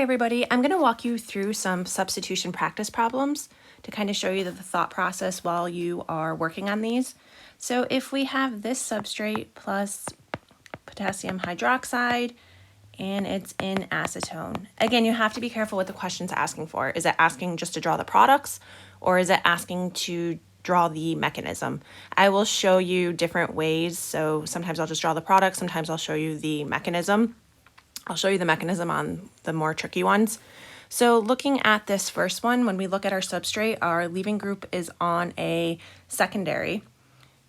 everybody, I'm going to walk you through some substitution practice problems to kind of show you the thought process while you are working on these. So if we have this substrate plus potassium hydroxide and it's in acetone, again, you have to be careful what the question's asking for. Is it asking just to draw the products, or is it asking to draw the mechanism? I will show you different ways. So sometimes I'll just draw the product, sometimes I'll show you the mechanism. I'll show you the mechanism on the more tricky ones. So looking at this first one, when we look at our substrate, our leaving group is on a secondary.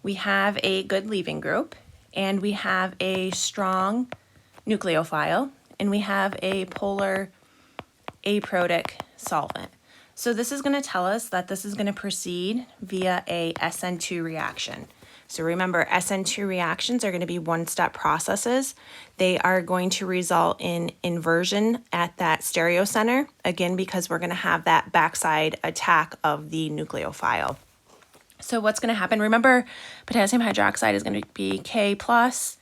We have a good leaving group, and we have a strong nucleophile, and we have a polar aprotic solvent. So this is going to tell us that this is going to proceed via a SN2 reaction. So remember, SN2 reactions are going to be one-step processes. They are going to result in inversion at that stereocenter, again, because we're going to have that backside attack of the nucleophile. So what's going to happen? Remember, potassium hydroxide is going to be K plus,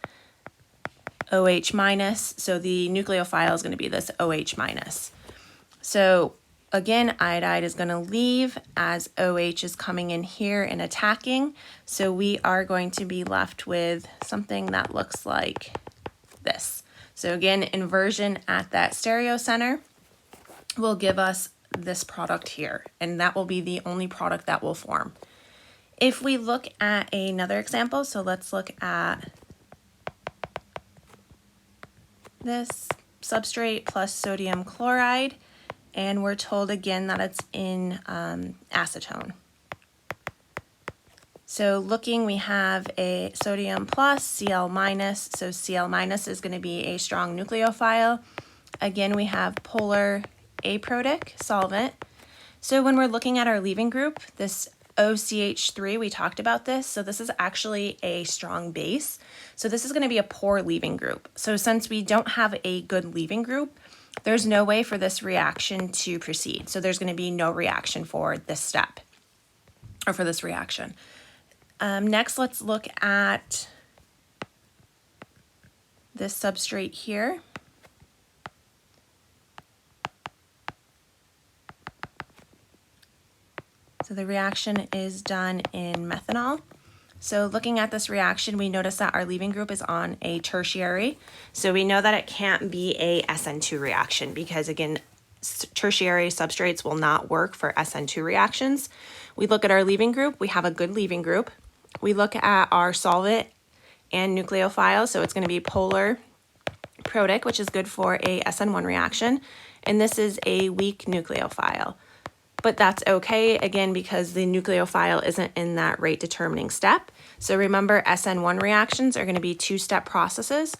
OH minus, so the nucleophile is going to be this OH minus. So again, iodide is going to leave as OH is coming in here and attacking. So we are going to be left with something that looks like this. So again, inversion at that stereocenter will give us this product here, and that will be the only product that will form. If we look at another example, so let's look at this substrate plus sodium chloride, and we're told again that it's in acetone. So looking, we have a sodium plus, Cl minus, so Cl minus is going to be a strong nucleophile. Again, we have polar aprotic solvent. So when we're looking at our leaving group, this OCH3, we talked about this, so this is actually a strong base. So this is going to be a poor leaving group. So since we don't have a good leaving group, there's no way for this reaction to proceed. So there's going to be no reaction for this step, or for this reaction. Next, let's look at this substrate here. So the reaction is done in methanol. So looking at this reaction, we notice that our leaving group is on a tertiary. So we know that it can't be a SN2 reaction because, again, tertiary substrates will not work for SN2 reactions. We look at our leaving group, we have a good leaving group. We look at our solvent and nucleophile, so it's going to be polar protic, which is good for a SN1 reaction, and this is a weak nucleophile. But that's okay, again, because the nucleophile isn't in that rate determining step. So remember, SN1 reactions are going to be two-step processes.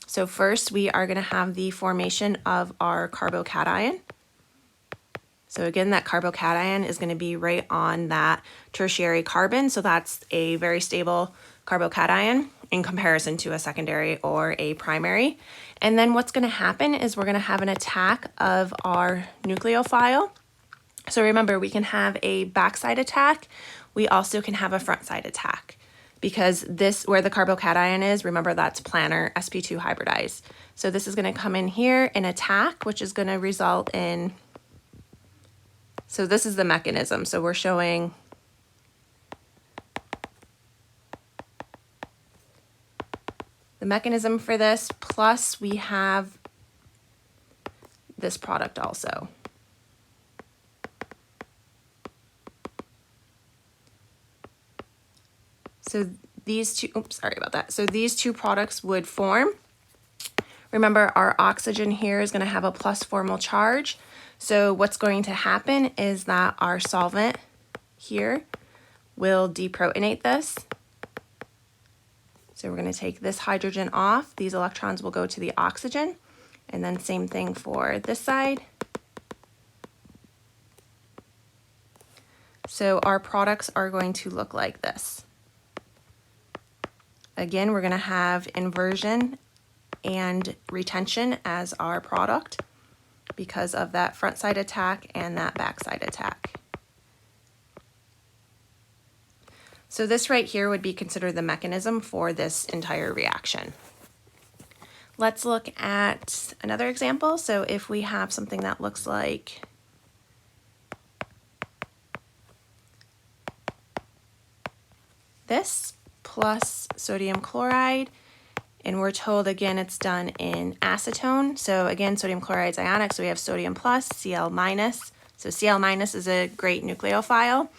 So first, we are going to have the formation of our carbocation. So again, that carbocation is going to be right on that tertiary carbon. So that's a very stable carbocation in comparison to a secondary or a primary. And then what's going to happen is we're going to have an attack of our nucleophile. So remember, we can have a backside attack. We also can have a front side attack because this, where the carbocation is, remember that's planar sp2 hybridized. So this is going to come in here and attack, which is going to result in, so this is the mechanism. So we're showing the mechanism for this, plus we have this product also. So these two, oops, sorry about that. So these two products would form. Remember, our oxygen here is going to have a plus formal charge. So what's going to happen is that our solvent here will deprotonate this. So we're going to take this hydrogen off. These electrons will go to the oxygen. And then same thing for this side. So our products are going to look like this. Again, we're going to have inversion and retention as our product because of that front side attack and that back side attack. So this right here would be considered the mechanism for this entire reaction. Let's look at another example. So if we have something that looks like this plus sodium chloride, and we're told again it's done in acetone. So again, sodium chloride is ionic, so we have sodium plus, Cl minus. So Cl minus is a great nucleophile.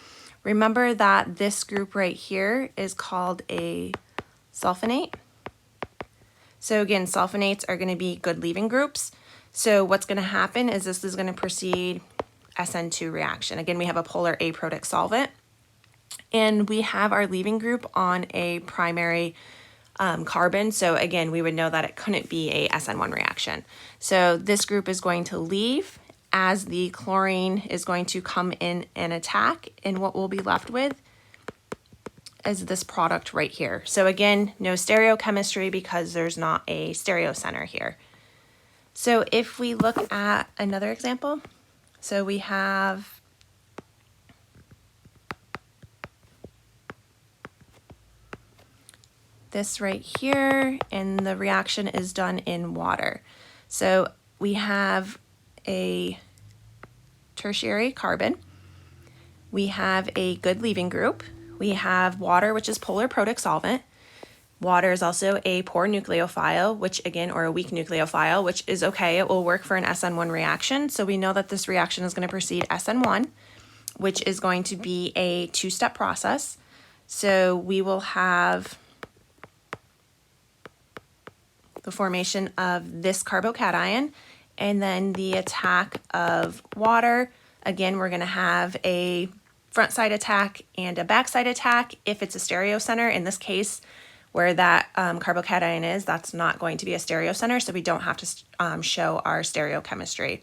Remember that this group right here is called a sulfonate. So again, sulfonates are going to be good leaving groups. So what's going to happen is this is going to proceed SN2 reaction. Again, we have a polar aprotic solvent, and we have our leaving group on a primary carbon. So again, we would know that it couldn't be a SN1 reaction. So this group is going to leave as the chlorine is going to come in and attack, and what we'll be left with is this product right here. So again, no stereochemistry because there's not a stereo center here. So if we look at another example, so we have this right here, and the reaction is done in water. So we have a tertiary carbon, we have a good leaving group, we have water, which is polar protic solvent. Water is also a poor nucleophile, which again, or a weak nucleophile, which is okay, it will work for an SN1 reaction. So we know that this reaction is going to proceed SN1, which is going to be a two-step process. So we will have the formation of this carbocation, and then the attack of water. Again, we're going to have a front side attack and a back side attack. If it's a stereo center, in this case, where that carbocation is, that's not going to be a stereo center, so we don't have to show our stereochemistry.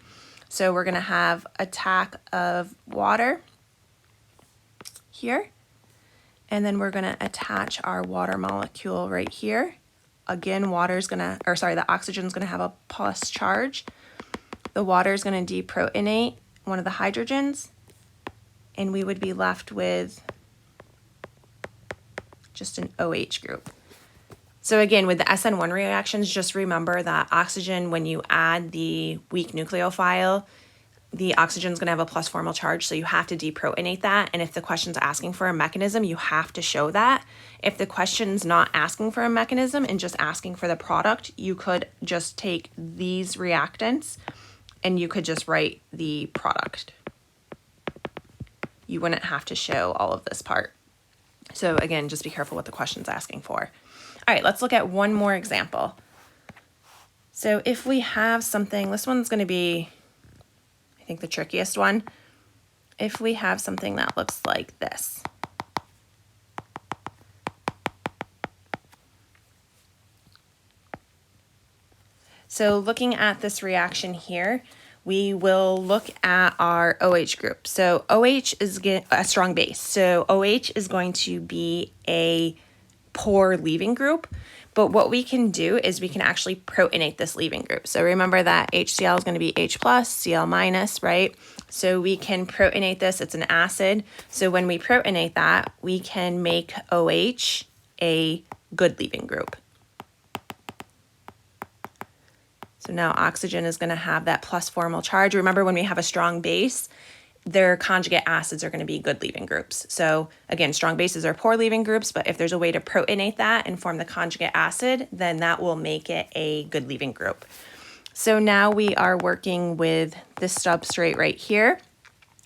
So we're going to have attack of water here, and then we're going to attach our water molecule right here. Again, the oxygen is going to have a plus charge. The water is going to deprotonate one of the hydrogens, and we would be left with just an OH group. So again, with the SN1 reactions, just remember that oxygen, when you add the weak nucleophile, the oxygen is going to have a plus formal charge, so you have to deprotonate that. And if the question's asking for a mechanism, you have to show that. If the question's not asking for a mechanism and just asking for the product, you could just take these reactants and you could just write the product. You wouldn't have to show all of this part. So again, just be careful what the question's asking for. All right, let's look at one more example. So if we have something, this one's going to be, I think, the trickiest one. If we have something that looks like this. So looking at this reaction here, we will look at our OH group. So OH is a strong base. So OH is going to be a poor leaving group. But what we can do is we can actually protonate this leaving group. So remember that HCl is going to be H plus, Cl minus, right? So we can protonate this. It's an acid. So when we protonate that, we can make OH a good leaving group. So now oxygen is going to have that plus formal charge. Remember, when we have a strong base, their conjugate acids are going to be good leaving groups. So again, strong bases are poor leaving groups, but if there's a way to protonate that and form the conjugate acid, then that will make it a good leaving group. So now we are working with this substrate right here.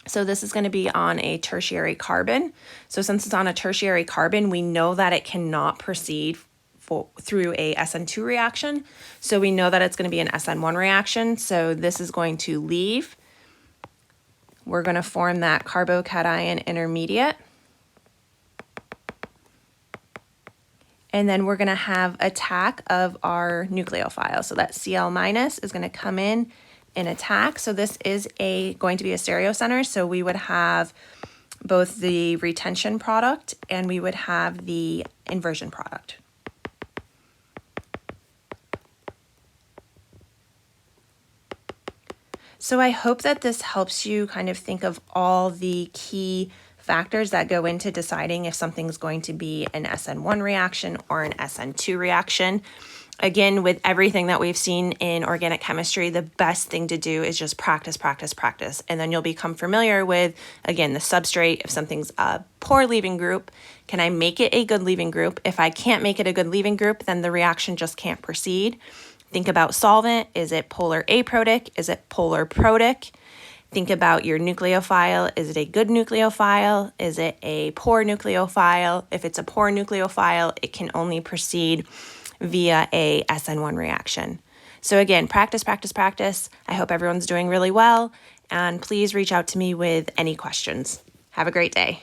So this is going to be on a tertiary carbon. So since it's on a tertiary carbon, we know that it cannot proceed through a SN2 reaction. So we know that it's going to be an SN1 reaction. So this is going to leave. We're going to form that carbocation intermediate. And then we're going to have attack of our nucleophile. So that Cl minus is going to come in and attack. So this is going to be a stereocenter. So we would have both the retention product and we would have the inversion product. So I hope that this helps you kind of think of all the key factors that go into deciding if something's going to be an SN1 reaction or an SN2 reaction. Again, with everything that we've seen in organic chemistry, the best thing to do is just practice, practice, practice. And then you'll become familiar with, again, the substrate. If something's a poor leaving group, can I make it a good leaving group? If I can't make it a good leaving group, then the reaction just can't proceed. Think about solvent. Is it polar aprotic? Is it polar protic? Think about your nucleophile. Is it a good nucleophile? Is it a poor nucleophile? If it's a poor nucleophile, it can only proceed via a SN1 reaction. So again, practice, practice, practice. I hope everyone's doing really well, and please reach out to me with any questions. Have a great day.